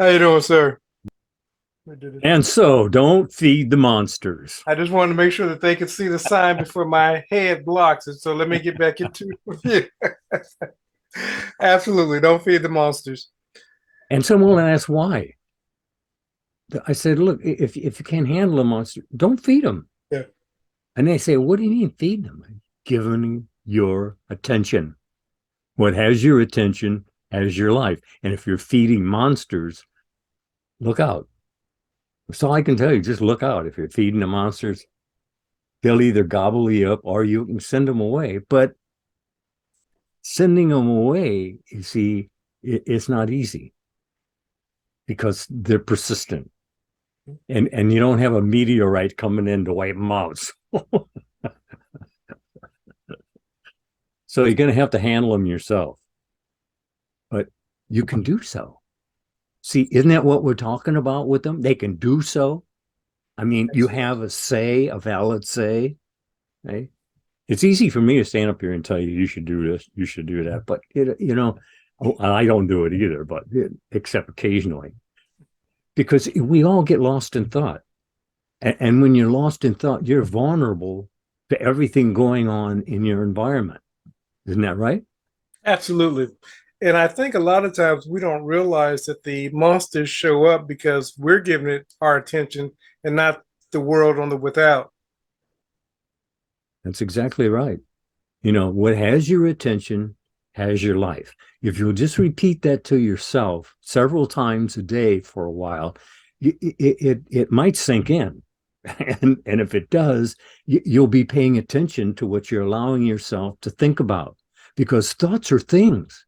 How you doing, sir? And so don't feed the monsters. I just wanted to make sure that they could see the sign before my head blocks it. So let me get back into it with you. Absolutely, don't feed the monsters. And someone asked why. I said, look, if you can't handle a monster, don't feed them. Yeah, And they say, what do you mean feed them? Giving your attention. What has your attention has your life. And if you're feeding monsters, look out. That's all I can tell you. Just look out. If you're feeding the monsters, they'll either gobble you up or you can send them away. But sending them away, you see, it's not easy because they're persistent. And you don't have a meteorite coming in to wipe them out. So you're going to have to handle them yourself. But you can do so. See, isn't that what we're talking about with them? They can do so. I mean, you have a say, a valid say. Right? It's easy for me to stand up here and tell you, you should do this, you should do that. But, I don't do it either, but except occasionally. Because we all get lost in thought. And when you're lost in thought, you're vulnerable to everything going on in your environment. Isn't that right? absolutely. And I think a lot of times we don't realize that the monsters show up because we're giving it our attention and not the world on the without. That's exactly right. What has your attention has your life. If you'll just repeat that to yourself several times a day for a while, it might sink in. And if it does, you'll be paying attention to what you're allowing yourself to think about, because thoughts are things.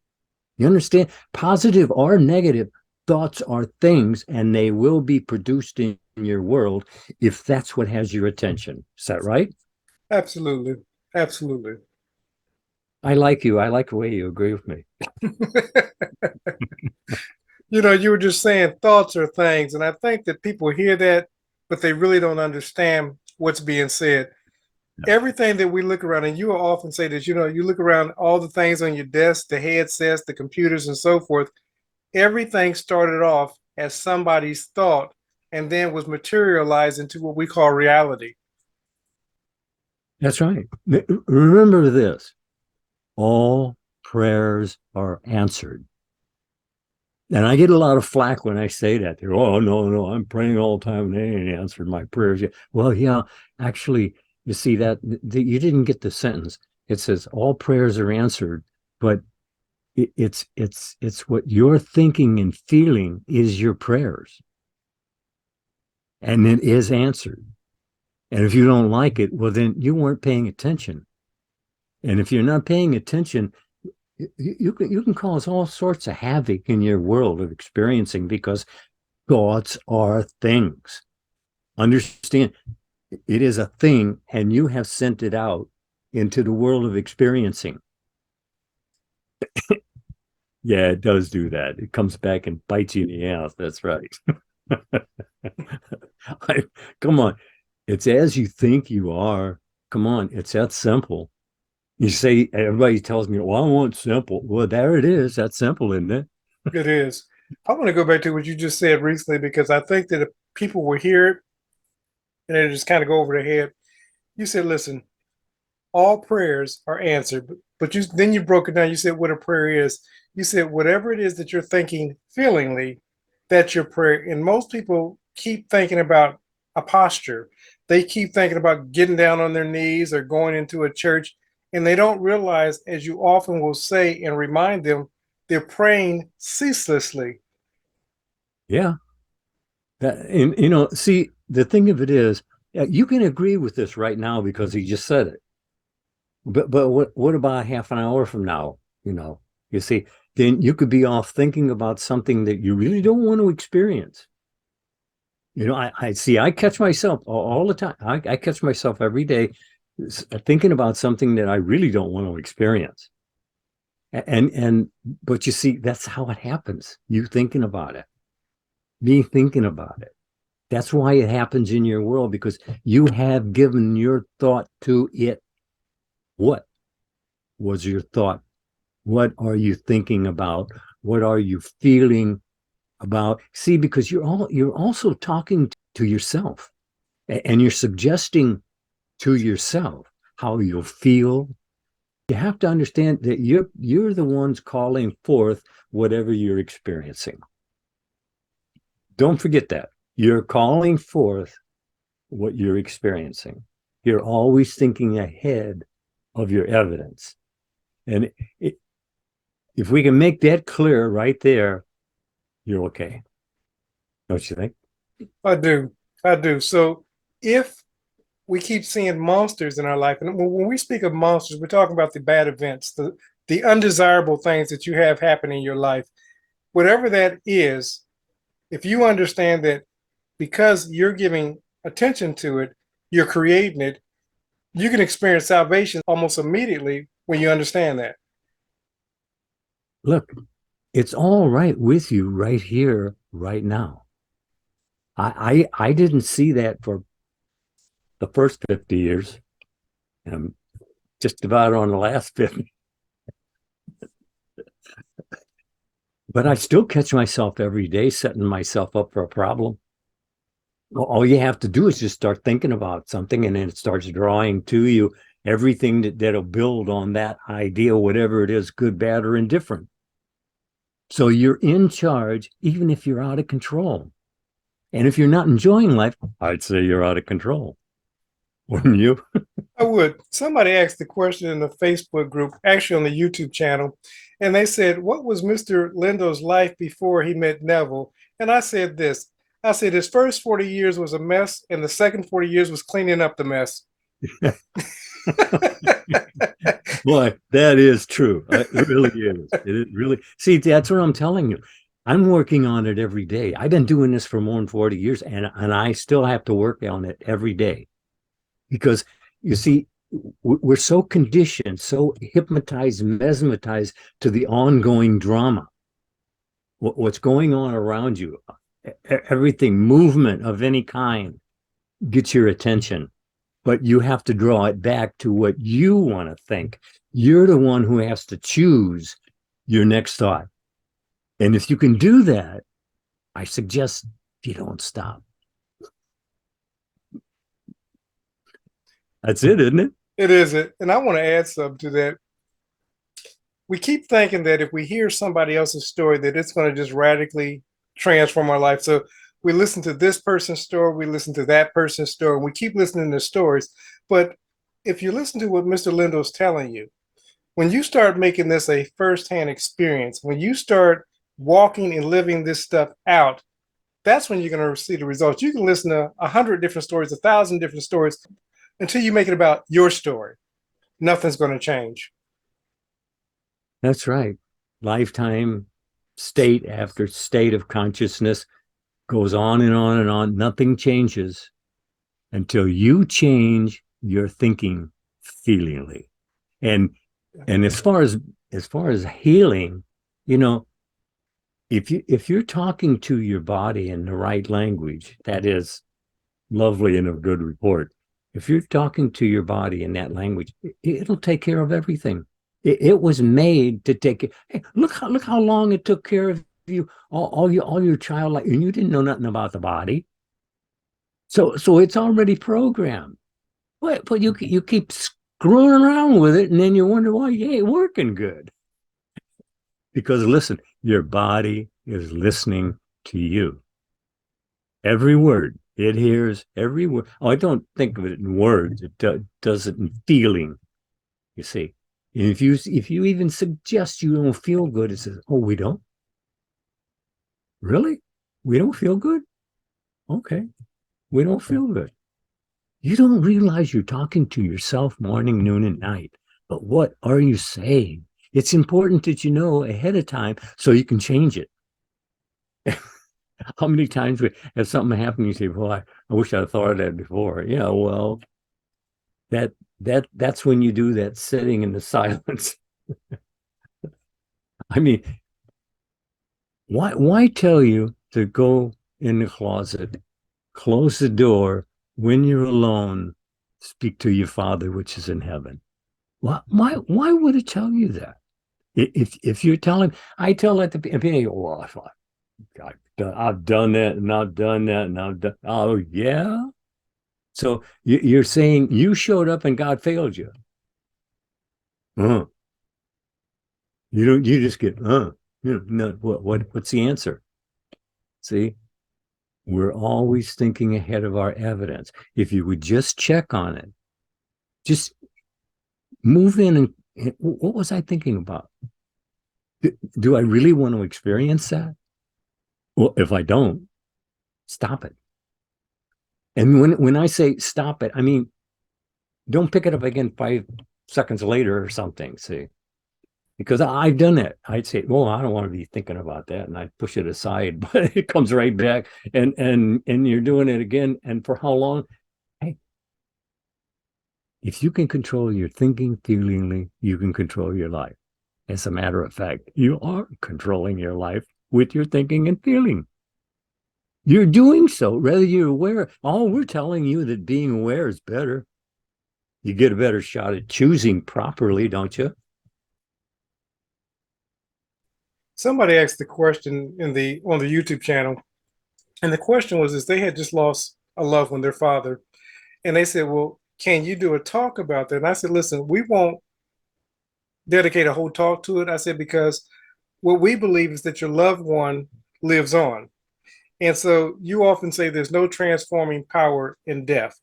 You understand? Positive or negative, thoughts are things, and they will be produced in your world if that's what has your attention. Is that right? Absolutely. Absolutely. I like you. I like the way you agree with me. You were just saying thoughts are things, and I think that people hear that, but they really don't understand what's being said. Everything that we look around, and you will often say this, you look around all the things on your desk, the headsets, the computers, and so forth. Everything started off as somebody's thought and then was materialized into what we call reality. That's right. Remember this: all prayers are answered. And I get a lot of flack when I say that. They're, oh, no, no, I'm praying all the time and they ain't answered my prayers yet. Well, yeah, actually, you see that you didn't get the sentence. It says all prayers are answered, but it's what you're thinking and feeling is your prayers, and it is answered. And if you don't like it, well, then you weren't paying attention. And if you're not paying attention, you can cause all sorts of havoc in your world of experiencing, because thoughts are things. Understand, it is a thing, and you have sent it out into the world of experiencing. Yeah, it does do that. It comes back and bites you in the ass. That's right. Come on. It's as you think you are. Come on. It's that simple. You say, everybody tells me, well, I want simple. Well, there it is. That's simple, isn't it? It is. I want to go back to what you just said recently because I think that if people will hear it and it just kind of go over their head. You said, listen, all prayers are answered, but you broke it down. You said what a prayer is. You said whatever it is that you're thinking feelingly, that's your prayer. And most people keep thinking about a posture. They keep thinking about getting down on their knees or going into a church, and they don't realize, as you often will say and remind them, they're praying ceaselessly. Yeah. And, see, the thing of it is, you can agree with this right now because he just said it. But what about half an hour from now? You see, then you could be off thinking about something that you really don't want to experience. I see, I catch myself all the time. I catch myself every day thinking about something that I really don't want to experience. But you see, that's how it happens. You thinking about it, me thinking about it. That's why it happens in your world, because you have given your thought to it. What was your thought? What are you thinking about? What are you feeling about, see, because you're also talking to yourself, and you're suggesting to yourself how you'll feel. You have to understand that you're the ones calling forth whatever you're experiencing. Don't forget that. You're calling forth what you're experiencing. You're always thinking ahead of your evidence. And if we can make that clear right there, you're okay. Don't you think? I do. I do. So if we keep seeing monsters in our life, and when we speak of monsters, we're talking about the bad events, the undesirable things that you have happen in your life. Whatever that is, if you understand that because you're giving attention to it, you're creating it, you can experience salvation almost immediately when you understand that. Look, it's all right with you right here, right now. I didn't see that for the first 50 years. I'm just about on the last 50. But I still catch myself every day setting myself up for a problem. Well, all you have to do is just start thinking about something, and then it starts drawing to you everything that'll build on that idea, whatever it is, good, bad, or indifferent. So you're in charge, even if you're out of control. And if you're not enjoying life, I'd say you're out of control. Wouldn't you? I would. Somebody asked the question in the Facebook group, actually on the YouTube channel, and they said, what was Mr. Lindo's life before he met Neville? And I said this. I said his first 40 years was a mess, and the second 40 years was cleaning up the mess. Boy, that is true. It really is. It really. See, that's what I'm telling you. I'm working on it every day. I've been doing this for more than 40 years, and I still have to work on it every day. Because you see, we're so conditioned, so hypnotized, mesmerized to the ongoing drama. What's going on around you, everything, movement of any kind gets your attention. But you have to draw it back to what you want to think. You're the one who has to choose your next thought. And if you can do that, I suggest you don't stop. That's it, isn't it? It is it. And I want to add something to that. We keep thinking that if we hear somebody else's story, that it's going to just radically transform our life. So we listen to this person's story, we listen to that person's story, and we keep listening to stories. But if you listen to what Mr. Lindo's telling you, when you start making this a firsthand experience, when you start walking and living this stuff out, that's when you're going to see the results. You can listen to 100 different stories, 1,000 different stories, until you make it about your story. Nothing's going to change. That's right. Lifetime, state after state of consciousness goes on and on and on. Nothing changes until you change your thinking feelingly. And as far as healing, you know, if you're talking to your body in the right language, that is lovely and of good report. If you're talking to your body in that language, it'll take care of everything. It was made to take it. Hey, look how long it took care of you all your child life, and you didn't know nothing about the body. So it's already programmed. But you keep screwing around with it, and then you wonder why you ain't working good. Because listen, your body is listening to you. Every word. It hears every word. Oh, I don't think of it in words. It does it in feeling, you see. And if you even suggest you don't feel good, it says, oh, we don't? Really? We don't feel good? Okay. We don't feel good. You don't realize you're talking to yourself morning, noon, and night. But what are you saying? It's important that you know ahead of time so you can change it. How many times has something happened, you say, well, I wish I'd thought of that before. Yeah, well, that's when you do that sitting in the silence. I mean, why tell you to go in the closet, close the door, when you're alone, speak to your Father which is in heaven? Why would it tell you that? If you're telling, I tell that to people, well, I've done that and I've done that and I've done. Oh yeah. So you're saying you showed up and God failed you. Uh, you don't. You just get. No. What's the answer? See, we're always thinking ahead of our evidence. If you would just check on it, just move in and what was I thinking about? Do I really want to experience that? Well, if I don't, stop it. And when I say stop it, I mean don't pick it up again 5 seconds later or something. See, because I've done that. I'd say, "Well, I don't want to be thinking about that," and I push it aside, but it comes right back, and you're doing it again. And for how long? Hey, if you can control your thinking, feelingly, you can control your life. As a matter of fact, you are controlling your life with your thinking and feeling. You're doing so, whether you're aware. Oh, we're telling you that being aware is better. You get a better shot at choosing properly, don't you? Somebody asked the question in the on the YouTube channel, and the question was: is they had just lost a loved one, their father, and they said, "Well, can you do a talk about that?" And I said, "Listen, we won't dedicate a whole talk to it." I said because what we believe is that your loved one lives on. And so you often say there's no transforming power in death.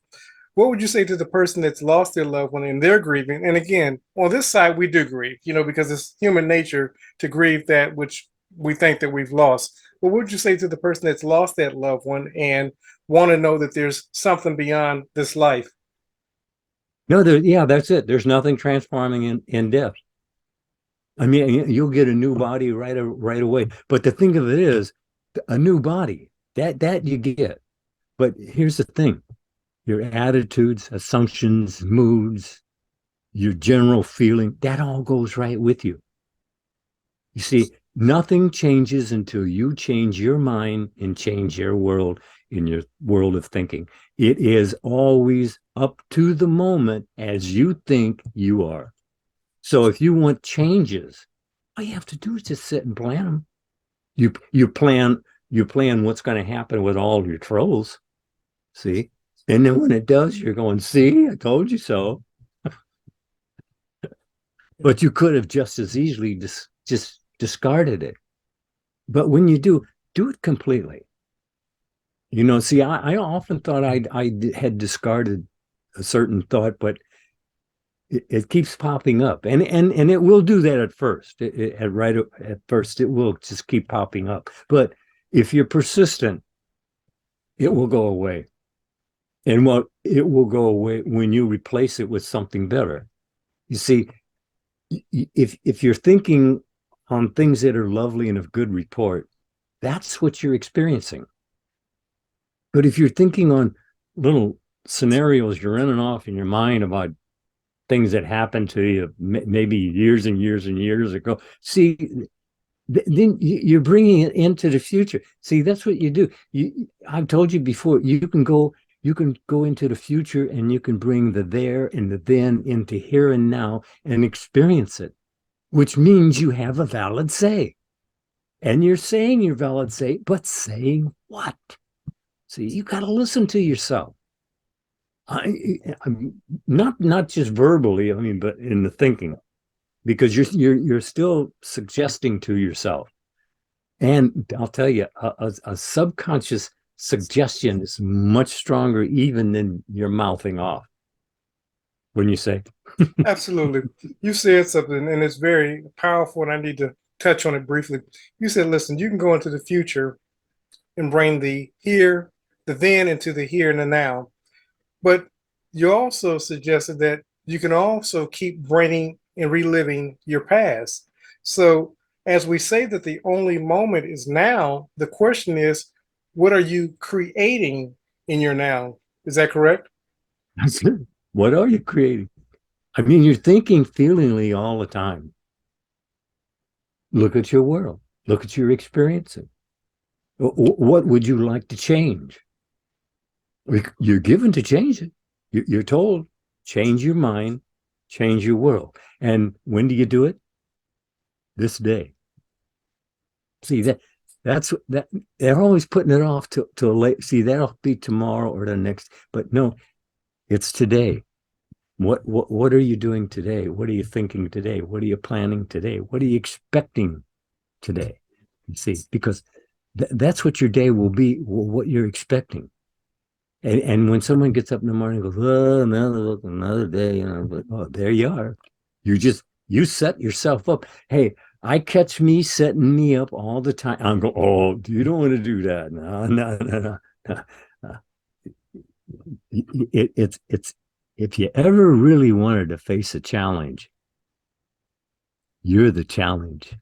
What would you say to the person that's lost their loved one and they're grieving? And again, on this side, we do grieve, because it's human nature to grieve that which we think that we've lost. But what would you say to the person that's lost that loved one and want to know that there's something beyond this life? No, yeah, that's it. There's nothing transforming in death. I mean, you'll get a new body right away. But the thing of it is, a new body that you get. But here's the thing: your attitudes, assumptions, moods, your general feeling, that all goes right with you. You see, nothing changes until you change your mind and change your world in your world of thinking. It is always up to the moment as you think you are. So if you want changes, all you have to do is just sit and plan them. You plan what's going to happen with all your trolls. See? And then when it does, you're going, see, I told you so. But you could have just as easily just discarded it. But when you do it completely. See, I often thought I had discarded a certain thought, but it keeps popping up, and it will do that at first. At first, it will just keep popping up. But if you're persistent, it will go away, and it will go away when you replace it with something better. You see, if you're thinking on things that are lovely and of good report, that's what you're experiencing. But if you're thinking on little scenarios you're running off in your mind about things that happened to you maybe years and years and years ago, see, then you're bringing it into the future. See, that's what you do. I've told you before, you can go into the future and you can bring the there and the then into here and now and experience it, which means you have a valid say. And you're saying your valid say, but saying what? See, you got to listen to yourself. I'm not just verbally, I mean, but in the thinking, because you're still suggesting to yourself. And I'll tell you, a subconscious suggestion is much stronger even than your mouthing off. When you say, Absolutely. You said something, and it's very powerful, and I need to touch on it briefly. You said, listen, you can go into the future and bring the here, the then into the here and the now. But you also suggested that you can also keep bringing and reliving your past. So, as we say that the only moment is now, the question is, what are you creating in your now? Is that correct? what are you creating? I mean, you're thinking feelingly all the time. Look at your world. Look at your experiencing. What would you like to change? You're given to change it. You're told, change your mind, change your world. And when do you do it? This day. See, That's that they're always putting it off to late. See, that'll be tomorrow or the next. But no, it's today. What are you doing today? What are you thinking today? What are you planning today? What are you expecting today? You see, because that's what your day will be, what you're expecting. And when someone gets up in the morning and goes, oh, another day, but, oh, there you are. You set yourself up. Hey, I catch me setting me up all the time. I'm going, oh, you don't want to do that. No, no, no, no. Uh, it's if you ever really wanted to face a challenge, you're the challenge.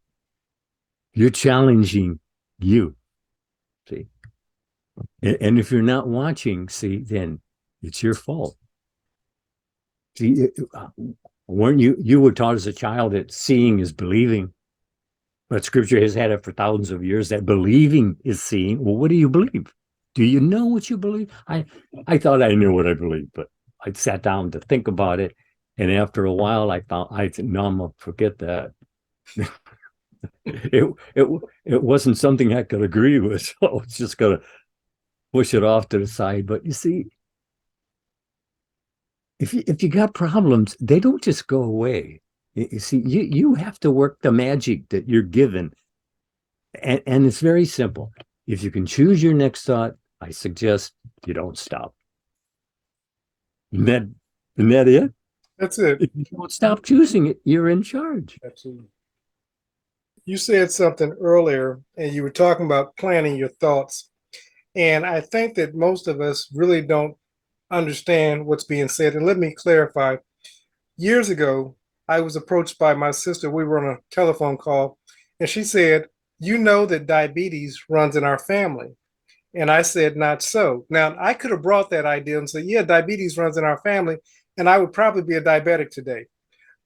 You're challenging you. See, and if you're not watching, see, then it's your fault. See, weren't you were taught as a child that seeing is believing, but Scripture has had it for thousands of years that believing is seeing. Well, what do you believe? Do you know what you believe? I thought I knew what I believed, but I sat down to think about it, and after a while, I said, no, I'm gonna forget that. it wasn't something I could agree with, so I was just gonna push it off to the side. But you see, if you got problems, they don't just go away. You see, you have to work the magic that you're given, and it's very simple. If you can choose your next thought, I suggest you don't stop. Isn't that it? That's it. If you don't stop choosing it, you're in charge. Absolutely. You said something earlier, and you were talking about planning your thoughts. And I think that most of us really don't understand what's being said. And let me clarify. Years ago, I was approached by my sister. We were on a telephone call, and she said, you know that diabetes runs in our family. And I said, not so. Now, I could have brought that idea and said, yeah, diabetes runs in our family, and I would probably be a diabetic today.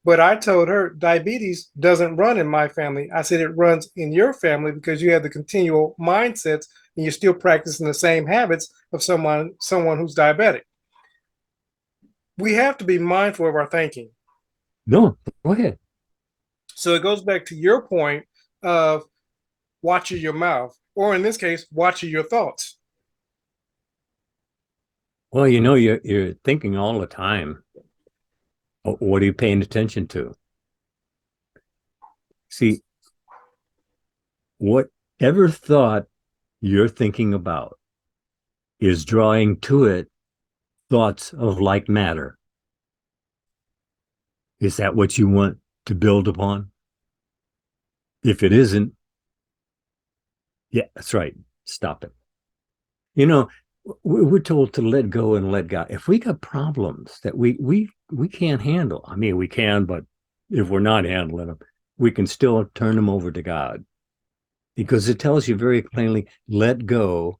But I told her diabetes doesn't run in my family. I said it runs in your family because you have the continual mindsets and you're still practicing the same habits of someone who's diabetic. We have to be mindful of our thinking. No, go ahead. So it goes back to your point of watching your mouth, or in this case, watching your thoughts. Well, you know, you're thinking all the time. What are you paying attention to? See, whatever thought you're thinking about is drawing to it thoughts of like matter. Is that what you want to build upon? If it isn't, yeah, that's right. Stop it. You know, we're told to let go and let God. If we got problems that we can't handle, I mean, we can, but if we're not handling them, we can still turn them over to God, because it tells you very plainly, let go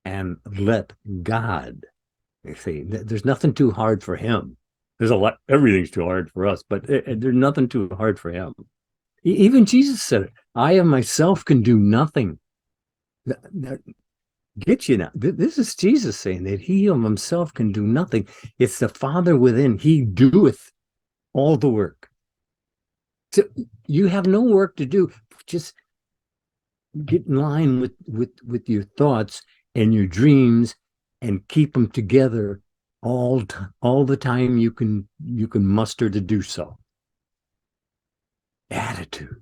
and let God. You see, there's nothing too hard for him. There's a lot, everything's too hard for us, but there's nothing too hard for him. Even Jesus said it, I of myself can do nothing. Get you now. This is Jesus saying that he of himself can do nothing. It's the Father within. He doeth all the work. So you have no work to do. Just get in line with your thoughts and your dreams and keep them together all the time you can muster to do so. Attitude.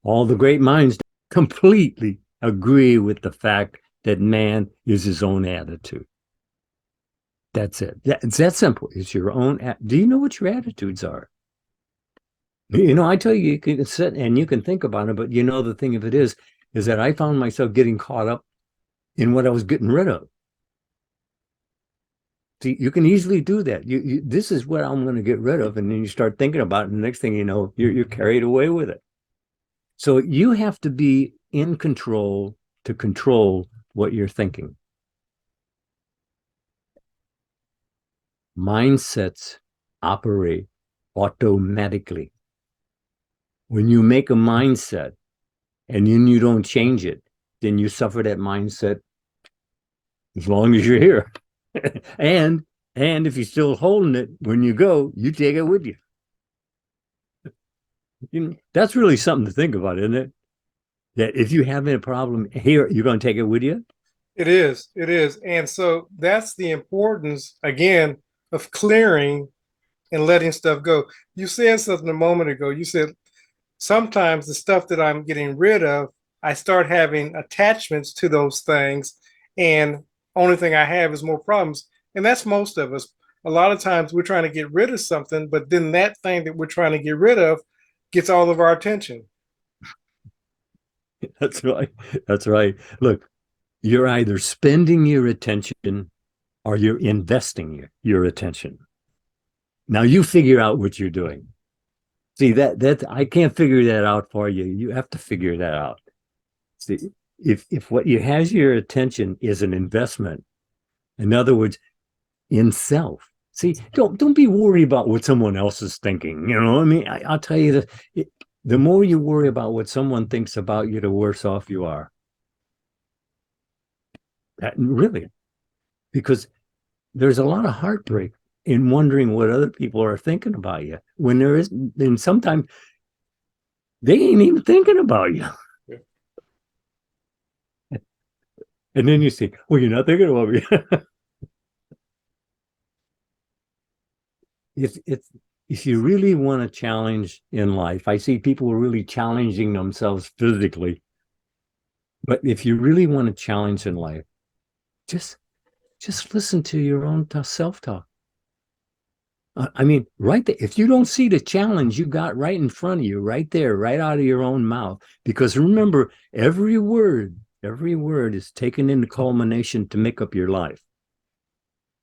All the great minds completely agree with the fact that man is his own attitude. That's it. It's that simple. It's your own. Do you know what your attitudes are? You know, I tell you, you can sit and you can think about it, but you know, the thing of it is that I found myself getting caught up in what I was getting rid of. See, you can easily do that. This is what I'm going to get rid of, and then you start thinking about it, and the next thing you know, you're carried away with it. So you have to be in control to control what you're thinking. Mindsets operate automatically. When you make a mindset and then you don't change it, then you suffer that mindset as long as you're here. and if you're still holding it, when you go, you take it with you. That's really something to think about, isn't it? that if you have a problem here, you're going to take it with you. It is. It is. And so that's the importance, again, of clearing and letting stuff go. You said something a moment ago. You said sometimes the stuff that I'm getting rid of, I start having attachments to those things, and only thing I have is more problems. And that's most of us. A lot of times we're trying to get rid of something, but then that thing that we're trying to get rid of gets all of our attention. That's right. That's right. Look, you're either spending your attention or you're investing your attention. Now you figure out what you're doing. See, that I can't figure that out for you. You have to figure that out. See, if what you has your attention is an investment, in other words, in self. See, don't be worried about what someone else is thinking. You know, I mean, I'll tell you that the more you worry about what someone thinks about you, the worse off you are. Really, because there's a lot of heartbreak in wondering what other people are thinking about you when there is, and sometimes they ain't even thinking about you. Yeah. And then you say, well, you're not thinking about me. If you really want a challenge in life, I see people really challenging themselves physically. But if you really want a challenge in life, just listen to your own self-talk. I mean, right there, if you don't see the challenge you got right in front of you, right there, right out of your own mouth, because remember, every word is taken into culmination to make up your life.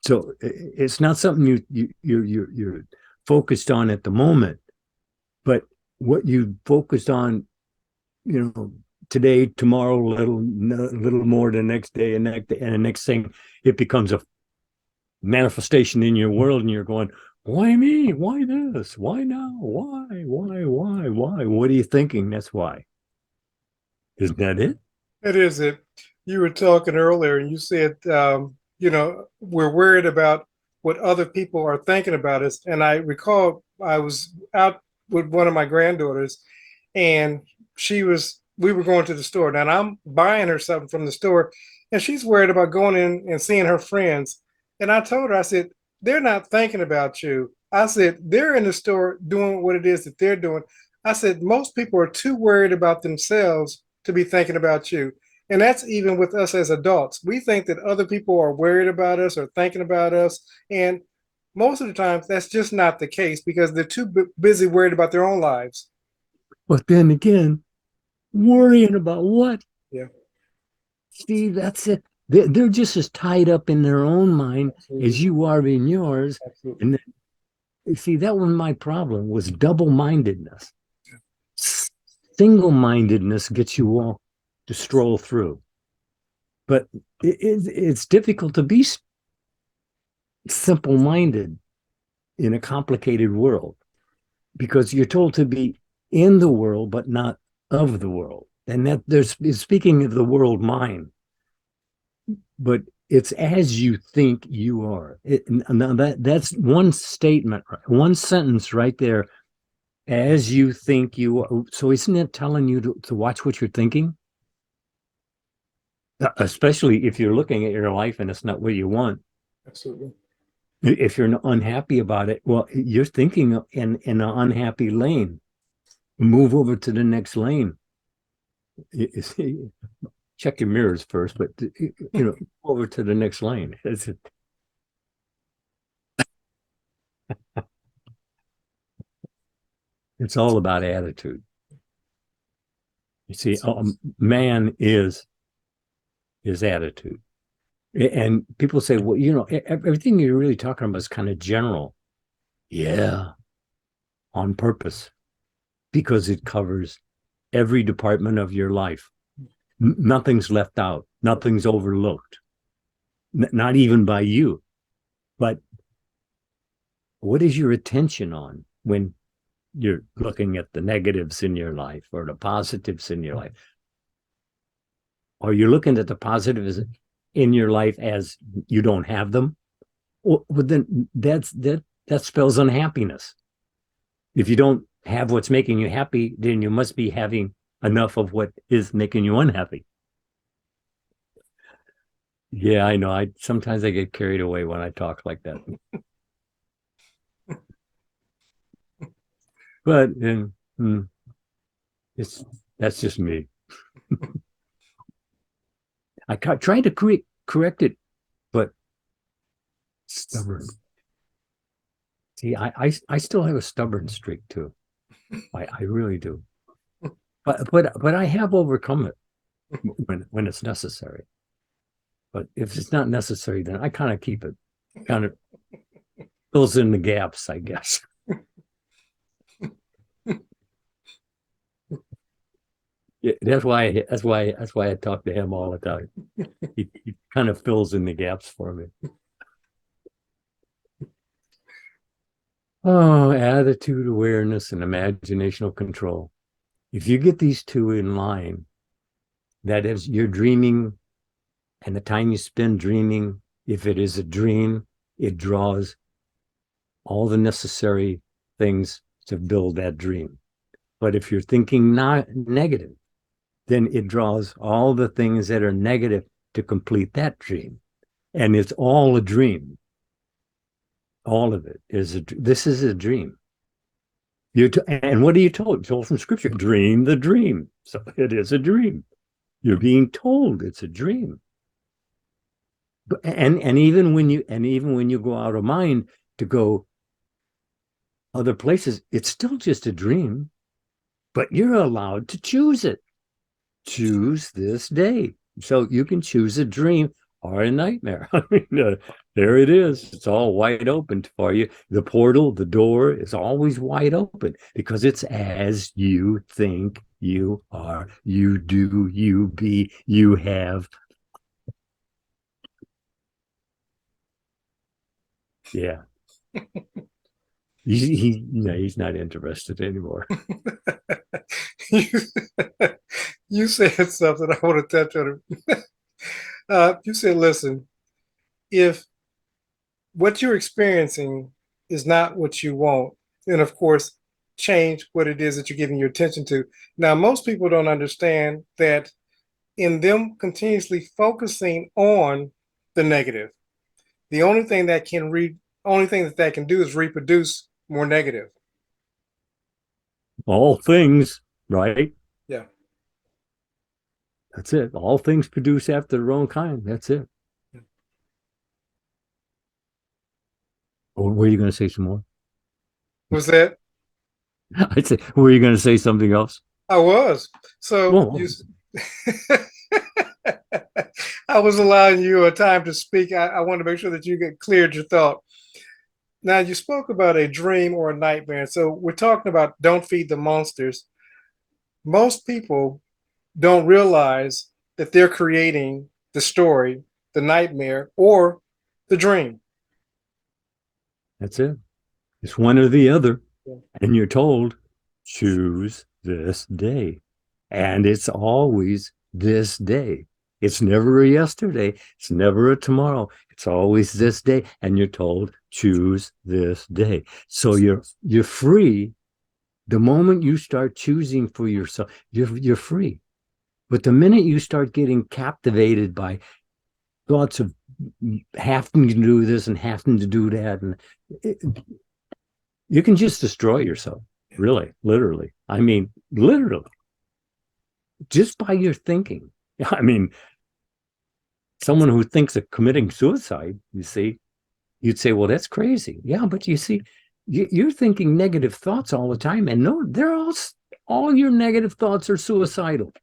So it's not something you're focused on at the moment, but what you focused on, you know, today, tomorrow, little more the next day, and the next thing, it becomes a manifestation in your world, and you're going, why me? Why this? Why now? Why? What are you thinking? That's why. Isn't that it? It is it. You were talking earlier, and you said, we're worried about what other people are thinking about us. And I recall I was out with one of my granddaughters, and we were going to the store. Now, and I'm buying her something from the store, and she's worried about going in and seeing her friends. And I told her, I said, they're not thinking about you. I said, they're in the store doing what it is that they're doing. I said, most people are too worried about themselves to be thinking about you. And that's even with us as adults. We think that other people are worried about us or thinking about us. And most of the time, that's just not the case because they're too busy worried about their own lives. But then again, worrying about what? Yeah. See, that's it. They're just as tied up in their own mind Absolutely. as you are in yours. Absolutely. And see, that was my problem, was double-mindedness. Single-mindedness gets you all to stroll through. But it's difficult to be simple-minded in a complicated world because you're told to be in the world, but not of the world. And that there's speaking of the world mind, but it's as you think you are. Now that's one statement, one sentence right there. As you think you are. So isn't it telling you to watch what you're thinking? Especially if you're looking at your life and it's not what you want. Absolutely. If you're unhappy about it, well, you're thinking in an unhappy lane. Move over to the next lane. You see, check your mirrors first, but over to the next lane. That's it. It's all about attitude. You see, man is his attitude. And people say, well, everything you're really talking about is kind of general. Yeah, on purpose, because it covers every department of your life. Nothing's left out. Nothing's overlooked. Not even by you. But what is your attention on when you're looking at the negatives in your life or the positives in your life? Are you looking at the positives in your life as you don't have them? Well, then that spells unhappiness. If you don't have what's making you happy, then you must be having enough of what is making you unhappy. Yeah, I know. Sometimes I get carried away when I talk like that. But it's that's just me. I tried to correct it, but stubborn. See, I still have a stubborn streak too. I really do. But I have overcome it when it's necessary. But if it's not necessary, then I kind of keep it. Kind of fills in the gaps, I guess. Yeah, that's why I talk to him all the time. He kind of fills in the gaps for me. Oh, attitude awareness and imaginational control. If you get these two in line, that is, you're dreaming, and the time you spend dreaming, if it is a dream, it draws all the necessary things to build that dream. But if you're thinking not negative, then it draws all the things that are negative to complete that dream. And it's all a dream. All of it is this is a dream. And what are you told? You're told from scripture, dream the dream. So it is a dream. You're being told it's a dream. And even when you go out of mind to go other places, it's still just a dream, but you're allowed to choose it. Choose this day. So you can choose a dream or a nightmare. I mean, there it is. It's all wide open for you. The portal, the door is always wide open because it's as you think you are, you do, you be, you have. Yeah. He's not interested anymore. You said something I want to touch on. You said, listen, if what you're experiencing is not what you want, then of course, change what it is that you're giving your attention to. Now, most people don't understand that in them continuously focusing on the negative, the only thing that can do is reproduce more negative. All things, right? Yeah. That's it. All things produce after their own kind. That's it. Or were you going to say some more? Was that? I'd say, were you going to say something else? I was. So Well, you I was allowing you a time to speak. I want to make sure that you get cleared your thought. Now you spoke about a dream or a nightmare. So we're talking about don't feed the monsters. Most people don't realize that they're creating the story, the nightmare, or the dream. that's it. It's one or the other. Yeah. And you're told, choose this day. And it's always this day. It's never a yesterday. It's never a tomorrow. It's always this day. And you're told, choose this day. So you're free. The moment you start choosing for yourself, you're free. But the minute you start getting captivated by thoughts of having to do this and having to do that, and you can just destroy yourself, really, literally. I mean, literally, just by your thinking. I mean, someone who thinks of committing suicide, you see, you'd say, well, that's crazy. Yeah, but you see, you're thinking negative thoughts all the time, and no, they're all your negative thoughts are suicidal.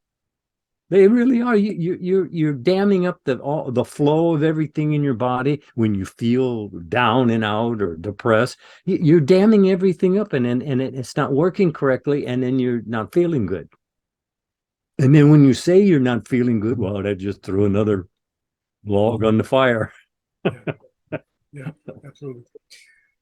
They really are. You're damming up the flow of everything in your body when you feel down and out or depressed. You're damming everything up, and it's not working correctly, and then you're not feeling good. And then when you say you're not feeling good, well, that just threw another log on the fire. Yeah, absolutely.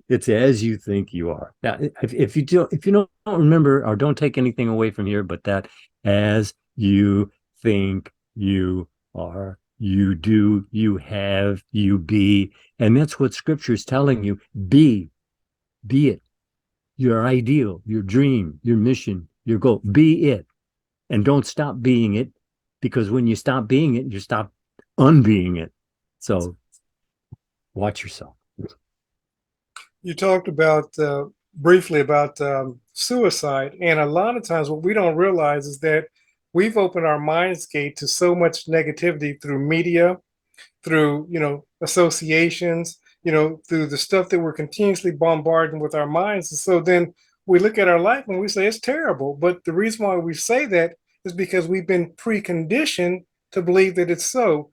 It's as you think you are. Now, if you don't remember or don't take anything away from here, but that as you think you are, you do, you have, you be. And that's what scripture is telling you. Be it. Your ideal, your dream, your mission, your goal. Be it. and don't stop being it, because when you stop being it, you stop unbeing it. So watch yourself. You talked about briefly about suicide, and a lot of times what we don't realize is that we've opened our minds gate to so much negativity through media, through associations, through the stuff that we're continuously bombarding with our minds. And so then we look at our life and we say it's terrible. But the reason why we say that is because we've been preconditioned to believe that it's so.